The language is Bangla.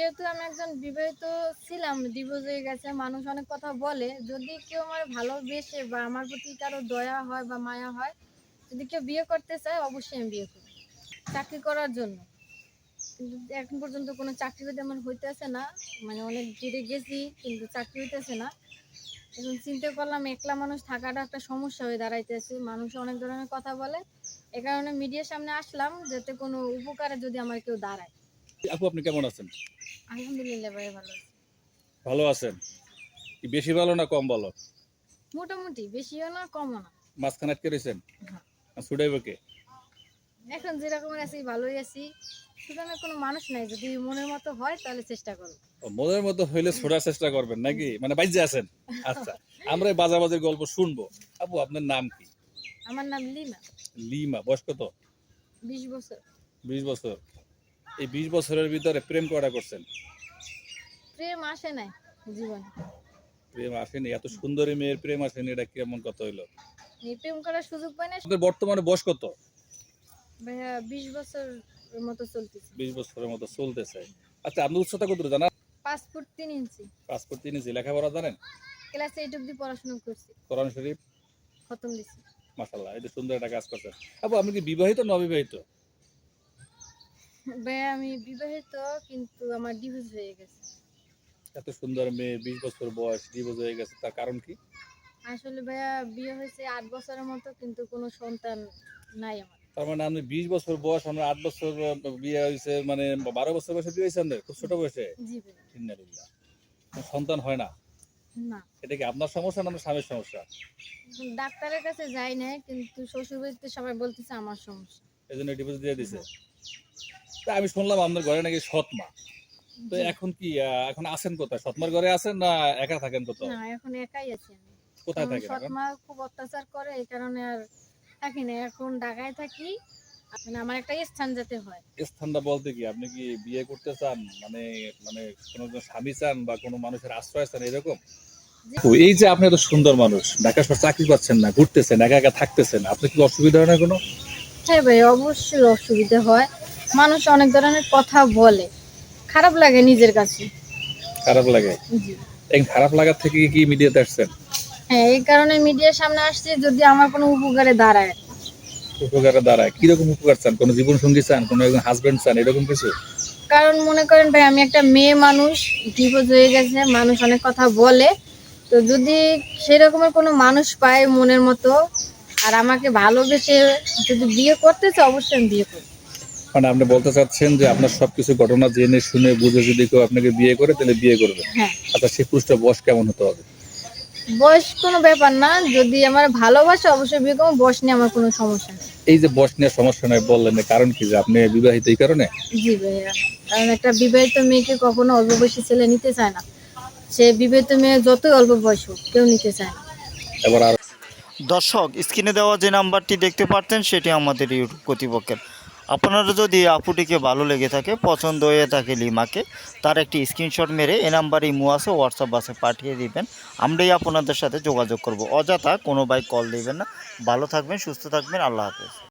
যেহেতু আমি একজন বিবাহিত ছিলাম, ডিভোর্স হয়ে গেছে, মানুষ অনেক কথা বলে। যদি কেউ আমার ভালোবেসে বা আমার প্রতি কারো দয়া হয় বা মায়া হয়, যদি কেউ বিয়ে করতে চায়, অবশ্যই আমি বিয়ে করব। চাকরি করার জন্য। কিন্তু এখন পর্যন্ত কোনো চাকরি যদি আমার হইতেছে না, মানে অনেক দূরে গেছি কিন্তু চাকরি হইতেছে না। এখন চিন্তা করলাম একলা মানুষ থাকাটা একটা সমস্যা হয়ে দাঁড়াইতেছে। মানুষ অনেক ধরনের কথা বলে। এ কারণে মিডিয়ার সামনে আসলাম, যাতে কোনো উপকারে যদি আমার কেউ দাঁড়ায়। আপু আপনি কেমন আছেন? আলহামদুলিল্লাহ ভাই, ভালো আছি। ভালো আছেন? কি বেশি ভালো না কম ভালো? মোটামুটি, বেশিও না কমও না। মাঝখানে আটকে রয়েছেন? হ্যাঁ। ছুটাইব কে? এখন যেরকম আছি ভালোই আছি। সেখানে কোনো মানুষ নাই, যদি মনের মতো হয় তাহলে চেষ্টা করব। মনের মতো হইলে ছোড়ার চেষ্টা করবেন নাকি? মানে বাইজে আছেন? আচ্ছা, আমরা এই বাজাবাজির গল্প শুনবো। আপু আপনার নাম কি? আমার নাম লিমা। লিমা, বয়স কত? 20 বছর। 20 বছর। এই 20 বছরের ভিতরে প্রেম কয়টা করছেন? প্রেম আসে নাই জীবনে। প্রেম আসেনি? এত সুন্দরী মেয়ের প্রেম আসেনি, এটা কেমন কথা হইলো? এই প্রেম করার সুযোগ পাই না। আপনার বর্তমানে বয়স কত? ভাইয়া 20 বছর মতো চলতেছে। 20 বছরের মতো চলতেছে। আচ্ছা, আপনি উচ্চতা কত জানা? 5 ফুট 3 ইঞ্চি। 5 ফুট 3 ইঞ্চি। লেখাপড়া জানেন? ক্লাস 8 অব্দি পড়াশোনা করছি। কোরআন শরীফ? খতম দিছি। মাশাআল্লাহ, এটা সুন্দর একটা কাজ করছেন। আপু আপনি কি বিবাহিত না অবিবাহিত? ভাইয়া আমি বিবাহিত, কিন্তু আমার ডিভোর্স হয়ে গেছে। এত সুন্দর মেয়ে, 20 বছর বয়স, ডিভোর্স হয়ে গেছে, তার কারণ কি? আসলে ভাইয়া বিয়ে হয়েছে 8 বছরের মতো, কিন্তু কোনো সন্তান নাই আমার। তার মানে আপনি 20 বছর বয়স, আমরা 8 বছর বিয়ে হয়েছে, মানে 12 বছর বয়সে বিয়ে হয়েছে আপনার? খুব ছোট বয়সে? জি ভাইয়া। ইন্নালিল্লাহ। সন্তান হয় না? না। এটা কি আপনার সমস্যা না আপনার স্বামীর সমস্যা? ডাক্তারের কাছে যাই নাই, কিন্তু শ্বশুরবাড়িতে সবাই বলতেছে আমার সমস্যা। এই জন্য ডিভোর্স দিয়ে দিছে? হ্যাঁ। তা আমি শুনলাম আপনার ঘরে নাকি সৎ মা। তো জি। এখন কি এখন আছেন কোথায়? সৎমার ঘরে আছেন না একা থাকেন কোথাও? না, এখন একাই আছি আমি। কোথায় কারণ থাকেন সৎ এখন? মা খুব অত্যাচার করে, এই কারণে আর থাকি না। এখন ঢাকায় থাকি। মানে আমার একটা স্থান যেতে হয়। স্থানটা বলতে কি, আপনি কি বিয়ে করতে চান, মানে মানে কোনো স্বামী চান বা কোনো মানুষের আশ্রয় চান এরকম? জি। এই যে আপনি এত সুন্দর মানুষ, ঢাকা শহর চাকরি পাচ্ছেন না, ঘুরতেছেন, একা একা থাকতেছেন, আপনি কি অসুবিধা হয় না কোনো? হ্যাঁ ভাই, অবশ্যই অসুবিধা হয়। মানুষ অনেক ধরনের কথা বলে, খারাপ লাগে নিজের কাছে। খারাপ লাগে? জি। এই খারাপ লাগার থেকে কি মিডিয়াতে আসছেন? হ্যাঁ, এই কারণে মিডিয়ার সামনে আসছি, যদি আমার কোনো উপকারে দাঁড়ায়। উপকারে দাঁড়ায়? কিরকম উপকার চান? কোনো জীবন সঙ্গী চান, কোনো একজন হাজবেন্ড চান, এরকম কিছু? কারণ মনে করেন ভাই, আমি একটা মেয়ে মানুষ, ডিভোর্স হয়ে গেছে, মানুষ অনেক কথা বলে। তো যদি সেরকমের কোনো মানুষ পায় মনের মতো, আর আমাকে ভালোবেসে যদি বিয়ে করতেছে, অবশ্যই আমি বিয়ে করব। মানে আপনি বলতে চাচ্ছেন যে আপনার সবকিছু ঘটনা জেনে শুনে বুঝে যদি কেউ আপনাকে বিয়ে করে তাহলে বিয়ে করবে? হ্যাঁ। আচ্ছা, সেই পুরুষটার বয়স কেমন হতে হবে? বয়স কোনো ব্যাপার না, যদি আমার ভালোবাসে অবশ্যই বিয়ে করবো। বয়স নিয়ে আমার কোনো সমস্যা নেই। এই যে বয়স নিয়ে সমস্যা নাই বললেন, এর কারণ কি, যে আপনি বিবাহিত এই কারণে? জি ভাইয়া, কারণ একটা বিবাহিত মেয়েকে কখনো অল্প বয়সী ছেলে নিতে চায় না। সে বিবাহিত মেয়ে যতই অল্প বয়স হোক, কেউ নিতে চায় না। এবার আর দর্শক, স্ক্রিনে দেওয়া যে নাম্বারটি দেখতে পাচ্ছেন সেটি আমাদের ইউটিউব কর্তৃপক্ষের। আপনারা যদি আপুটিকে ভালো লেগে থাকে, পছন্দ হয়ে থাকে লিমাকে, তার একটি স্ক্রিনশট মেরে এ নাম্বার ইমো আছে, হোয়াটসঅ্যাপ আছে, পাঠিয়ে দিবেন। আমরাই আপনাদের সাথে যোগাযোগ করব। অযথা কোনো ভাই কল দিবেন না। ভালো থাকবেন, সুস্থ থাকবেন। আল্লাহ হাফেজ।